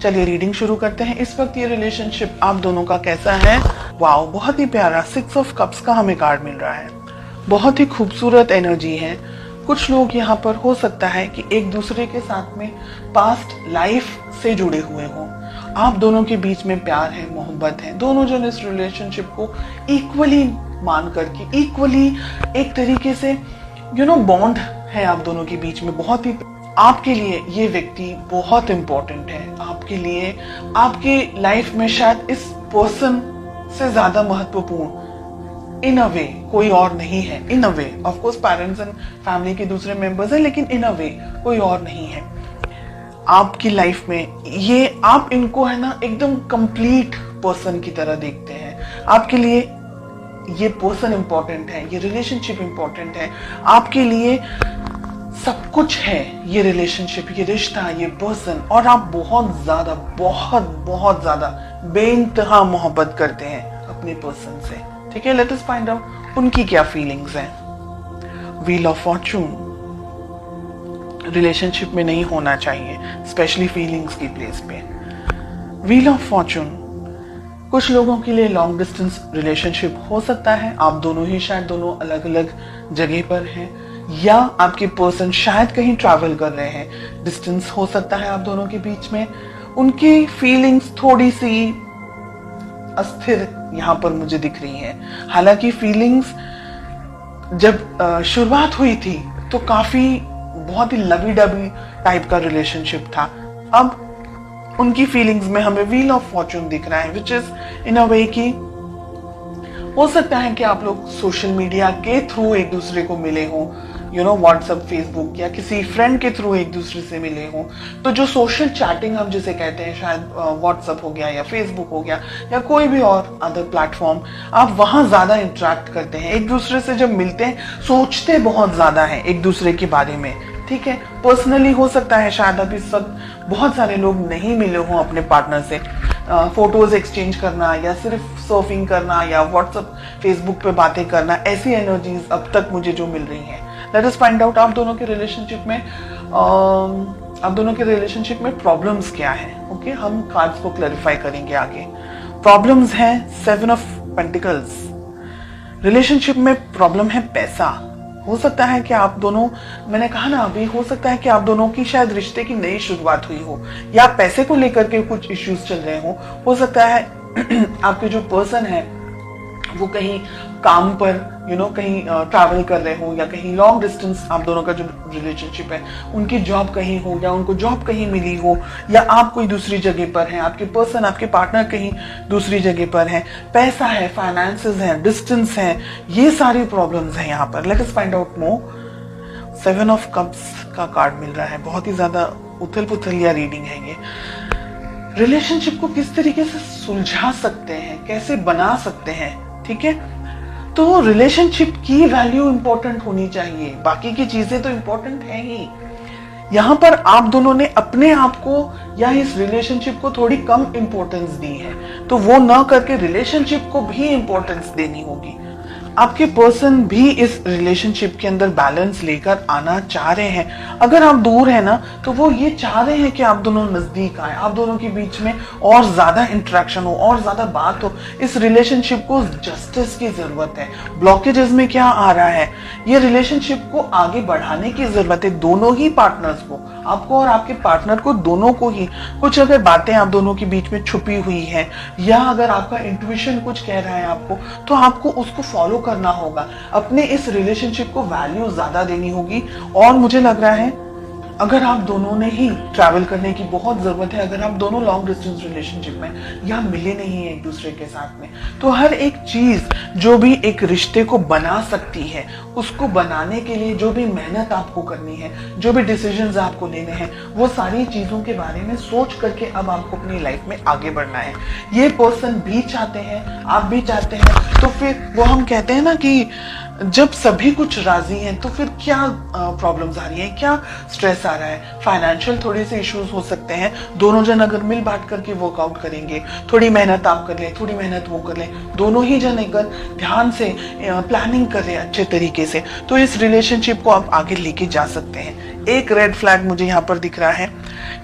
चलिए रीडिंग शुरू करते हैं। इस वक्त ये रिलेशनशिप आप दोनों का कैसा है? वाओ, बहुत ही प्यारा 6 ऑफ कप्स का हमें कार्ड मिल रहा है। बहुत ही खूबसूरत एनर्जी है। कुछ लोग यहाँ पर हो सकता है कि एक दूसरे के साथ में पास्ट लाइफ से जुड़े हुए हों। आप दोनों के बीच में प्यार है, मोहब्बत है। दोनों जन इस रिलेशनशिप को इक्वली मान करके, इक्वली एक तरीके से बॉन्ड है आप दोनों के बीच में। बहुत ही आपके लिए ये व्यक्ति बहुत इंपॉर्टेंट है। आपके लिए, आपके लाइफ में शायद इस पर्सन से ज्यादा महत्वपूर्ण इन अ वे कोई और नहीं है। In a way of course parents and family के दूसरे मेंबर्स हैं, लेकिन इन अ वे कोई और नहीं है आपकी लाइफ में। ये आप इनको है ना एकदम कंप्लीट पर्सन की तरह देखते हैं। आपके लिए ये पर्सन इंपॉर्टेंट है, ये रिलेशनशिप इंपॉर्टेंट है। आपके लिए सब कुछ है ये रिलेशनशिप, ये रिश्ता, ये पर्सन। और आप बहुत ज्यादा, बहुत बहुत ज्यादा बेइंतहा मोहब्बत करते हैं अपने पर्सन से। ठीक है, लेट अस फाइंड आउट उनकी क्या फीलिंग्स हैं। व्हील ऑफ फॉर्चून रिलेशनशिप में नहीं होना चाहिए, स्पेशली फीलिंग्स की प्लेस पे। व्हील ऑफ फॉर्चून कुछ लोगों के लिए लॉन्ग डिस्टेंस रिलेशनशिप हो सकता है। आप दोनों ही शायद दोनों अलग अलग जगह पर हैं, या आपके पर्सन शायद कहीं ट्रैवल कर रहे हैं। डिस्टेंस हो सकता है आप दोनों के बीच में। उनकी फीलिंग्स थोड़ी सी अस्थिर यहाँ पर मुझे दिख रही है। हालांकि फीलिंग्स जब शुरुआत हुई थी तो काफी बहुत ही लवी डबी टाइप का रिलेशनशिप था। अब उनकी फीलिंग्स में हमें व्हील ऑफ फॉर्चून दिख रहा है, विच इज इन अ वे कि हो सकता है कि आप लोग सोशल मीडिया के थ्रू एक दूसरे को मिले हों, व्हाट्सएप, फेसबुक या किसी फ्रेंड के थ्रू एक दूसरे से मिले हों। तो जो सोशल चैटिंग हम जिसे कहते हैं, शायद व्हाट्सएप हो गया या फेसबुक हो गया या कोई भी और अदर प्लेटफॉर्म, आप वहां ज्यादा इंटरेक्ट करते हैं। एक दूसरे से जब मिलते हैं सोचते बहुत ज्यादा है एक दूसरे के बारे में। ठीक है, पर्सनली हो सकता है शायद अभी सब बहुत सारे लोग नहीं मिले हों अपने पार्टनर से। फोटोज एक्सचेंज करना या सिर्फ सर्फिंग करना या व्हाट्सएप, फेसबुक पे बातें करना, ऐसी एनर्जीज अब तक मुझे जो मिल रही हैं। लेट अस फाइंड आउट आप दोनों के रिलेशनशिप में प्रॉब्लम्स क्या है। ओके, हम कार्ड्स को क्लैरिफाई करेंगे आगे। प्रॉब्लम्स हैं 7 ऑफ पेंटिकल्स। रिलेशनशिप में प्रॉब्लम है पैसा। हो सकता है कि आप दोनों, मैंने कहा ना अभी, हो सकता है कि आप दोनों की शायद रिश्ते की नई शुरुआत हुई हो या पैसे को लेकर के कुछ इश्यूज चल रहे हो सकता है आपके जो पर्सन है वो कहीं काम पर कहीं ट्रैवल कर रहे हो, या कहीं लॉन्ग डिस्टेंस आप दोनों का जो रिलेशनशिप है उनकी जॉब कहीं हो, या उनको जॉब कहीं मिली हो, या आप कोई दूसरी जगह पर हैं, आपके पर्सन, आपके पार्टनर कहीं दूसरी जगह पर है। पैसा है, फाइनेंसेस है, डिस्टेंस है, ये सारी प्रॉब्लम्स हैं यहाँ पर। Let us find out more. 7 of cups का कार्ड मिल रहा है। बहुत ही ज्यादा उथल पुथलिया रीडिंग है ये। रिलेशनशिप को किस तरीके से सुलझा सकते हैं, कैसे बना सकते हैं। ठीक है, तो रिलेशनशिप की वैल्यू इंपॉर्टेंट होनी चाहिए, बाकी की चीजें तो इंपॉर्टेंट है ही। यहां पर आप दोनों ने अपने आप को या इस रिलेशनशिप को थोड़ी कम इंपॉर्टेंस दी है, तो वो ना करके रिलेशनशिप को भी इंपॉर्टेंस देनी होगी। आपके पर्सन भी इस रिलेशनशिप के अंदर बैलेंस लेकर आना चाह रहे हैं। अगर आप दूर है ना, तो वो ये चाह रहे हैं कि आप दोनों नजदीक आए, आप दोनों के बीच में और ज्यादा इंटरेक्शन हो, और ज्यादा बात हो। इस रिलेशनशिप को जस्टिस की जरूरत है। ब्लॉकेजेस में क्या आ रहा है, ये रिलेशनशिप को आगे बढ़ाने की जरूरत है। दोनों ही पार्टनर्स को, आपको और आपके पार्टनर को, दोनों को ही कुछ अगर बातें आप दोनों के बीच में छुपी हुई है, या अगर आपका इंट्यूशन कुछ कह रहा है आपको, तो आपको उसको फॉलो करना होगा। अपने इस रिलेशनशिप को वैल्यू ज्यादा देनी होगी। और मुझे लग रहा है अगर आप दोनों ने ही ट्रैवल करने की बहुत जरूरत है, अगर आप दोनों लॉन्ग डिस्टेंस रिलेशनशिप में या मिले नहीं है एक दूसरे के साथ में, तो हर एक चीज जो भी एक रिश्ते को बना सकती है, उसको बनाने के लिए जो भी मेहनत आपको करनी है, जो भी डिसीजंस आपको लेने हैं, वो सारी चीजों के बारे में सोच करके अब आपको अपनी लाइफ में आगे बढ़ना है। ये पर्सन भी चाहते हैं, आप भी चाहते हैं, तो फिर वो हम कहते हैं ना कि जब सभी कुछ राजी हैं तो फिर क्या प्रॉब्लम्स आ रही हैं, क्या स्ट्रेस आ रहा है, फाइनेंशियल थोड़े से इश्यूज हो सकते हैं। दोनों जन अगर मिल बांट करके वर्कआउट करेंगे, थोड़ी मेहनत आप कर लें, थोड़ी मेहनत वो कर लें, दोनों ही जन अगर ध्यान से प्लानिंग कर रहे हैं अच्छे तरीके से, तो इस रिलेशनशिप को आप आगे लेके जा सकते हैं। एक रेड फ्लैग मुझे यहाँ पर दिख रहा है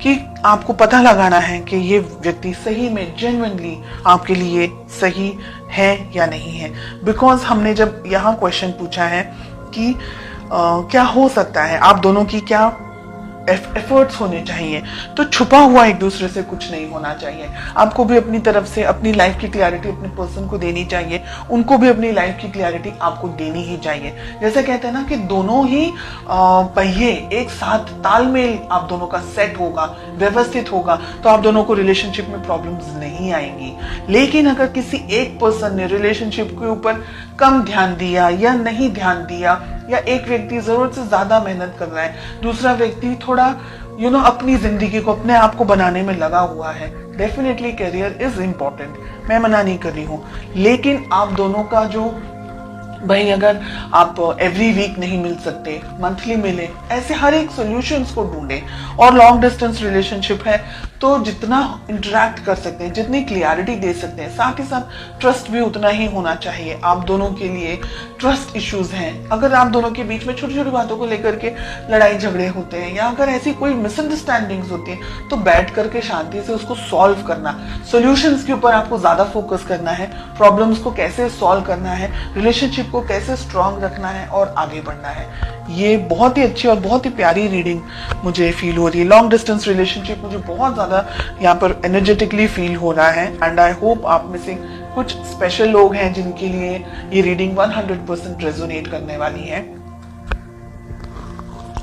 कि आपको पता लगाना है कि ये व्यक्ति सही में जेन्युइनली आपके लिए सही है या नहीं है। बिकॉज हमने जब यहाँ क्वेश्चन पूछा है कि क्या हो सकता है, आप दोनों की क्या एफर्ट्स होने चाहिए, तो छुपा हुआ एक दूसरे से कुछ नहीं होना चाहिए। आपको भी अपनी तरफ से अपनी लाइफ की क्लैरिटी अपने पर्सन को देनी चाहिए, उनको भी अपनी लाइफ की क्लैरिटी आपको देनी ही चाहिए। जैसे कहते हैं ना कि दोनों ही पहिए एक साथ तालमेल आप दोनों का सेट होगा, व्यवस्थित होगा, तो आप दोनों को रिलेशनशिप में प्रॉब्लम्स नहीं आएंगी। लेकिन अगर किसी एक पर्सन ने रिलेशनशिप के ऊपर कम ध्यान दिया या नहीं ध्यान दिया, या एक व्यक्ति जरूरत से ज्यादा मेहनत कर रहा है, दूसरा व्यक्ति थोड़ा अपनी जिंदगी को अपने आप को बनाने में लगा हुआ है, डेफिनेटली करियर इज इम्पोर्टेंट, मैं मना नहीं कर रही हूँ। लेकिन आप दोनों का जो भाई, अगर आप एवरी वीक नहीं मिल सकते, मंथली मिले, ऐसे हर एक सॉल्यूशंस को ढूंढे। और लॉन्ग डिस्टेंस रिलेशनशिप है तो जितना इंटरेक्ट कर सकते हैं, जितनी क्लियरिटी दे सकते हैं, साथ ही साथ ट्रस्ट भी उतना ही होना चाहिए। आप दोनों के लिए ट्रस्ट इश्यूज हैं, अगर आप दोनों के बीच में छोटी छोटी बातों को लेकर के लड़ाई झगड़े होते हैं, या अगर ऐसी कोई मिसअंडरस्टैंडिंग्स होती है, तो बैठ करके शांति से उसको सॉल्व करना, सॉल्यूशंस के ऊपर आपको ज्यादा फोकस करना है, प्रॉब्लम्स को कैसे सॉल्व करना है, रिलेशनशिप को कैसे स्ट्रांग रखना है और आगे बढ़ना है। ये बहुत ही अच्छी और बहुत ही प्यारी रीडिंग मुझे फील हो रही है। लॉन्ग डिस्टेंस रिलेशनशिप मुझे बहुत ज्यादा यहाँ पर एनर्जेटिकली फील हो रहा है, एंड आई होप आप में से कुछ स्पेशल लोग हैं जिनके लिए ये रीडिंग 100% रेजोनेट करने वाली है।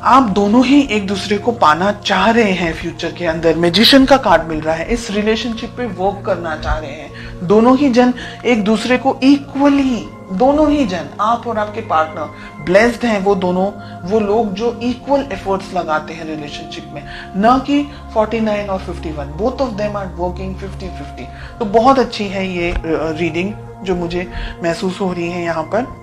आप दोनों ही एक दूसरे को पाना चाह रहे हैं फ्यूचर के अंदर, मैजिशियन का कार्ड मिल रहा है, इस रिलेशनशिप पे वर्क करना चाह रहे हैं। दोनों ही जन एक दूसरे को इक्वली, दोनों ही जन, आप और आपके पार्टनर ब्लेस्ड हैं, वो लोग जो इक्वल एफर्ट्स लगाते हैं रिलेशनशिप में, न कि 49 और 51, both of them are working 50-50। तो बहुत अच्छी है ये रीडिंग जो मुझे महसूस हो रही है यहाँ पर।